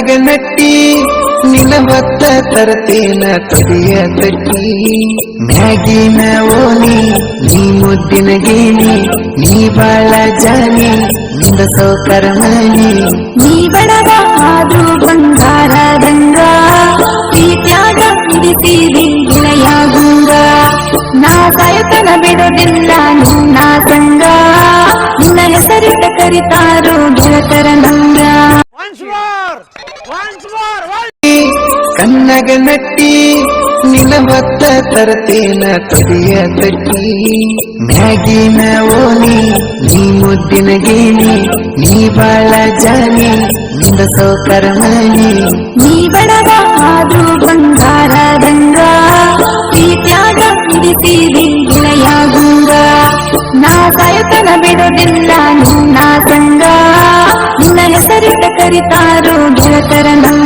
ಕಣ್ಣಗ Nutty ನಿನ್ನ ಹೊತ್ತ ತರತೇನ ತುಡಿಯ ತಟ್ಟಿ ಮ್ಯಾಗಿನ ಓನಿ ನೀ ಮುದ್ದಿನ ಗೇಣಿ ನೀ ಬಾಳ ಜಾನಿ ನಿಂದ ಸೌಕರ ಮನಿ ನೀ ಬಡವ ಆದ್ರೂ ಬಂಗಾರದಂಗ ಪ್ರೀತ್ಯಾಗ ಹಿಡಿಸಿದಿ ಗಿಳೆಯ ಗುಂಗ ನಾ ಸಾಯತನ ಬಿಡೋದಿಲ್ಲ ನಿನ್ನ ಸಂಗ ನಿನ್ನ ಹೆಸರಿತ ಕರಿತಾರೋ ಗೆಳತರ ನಂಗ ಕಣ್ಣಗ ನಟ್ಟಿ ನಿನ್ನ ಹೊತ್ತ ತರತೇನ ತುಡಿಯ ತಟ್ಟಿ ಮ್ಯಾಗಿನ ಓನಿ ನೀ ಮುದ್ದಿನ ಗೇಣಿ ನೀ ಬಾಳ ಜಾನಿ ನಿಂದ ಸೌಕರ ಮನಿ ನೀ ಬಡವ ಆದ್ರೂ ಬಂಗಾರದಂಗ ಪ್ರೀತ್ಯಾಗ ಹಿಡಿಸಿದಿ ಗಿಳೆಯ ಗುಂಗ ನಾ ಸಾಯತನ ಬಿಡೋದಿಲ್ಲ ನಿನ್ನ ಸಂಗ ನಿನ್ನ ಹೆಸರಿತ ಕರಿತಾರೋ ಗೆಳತರ ನಂಗ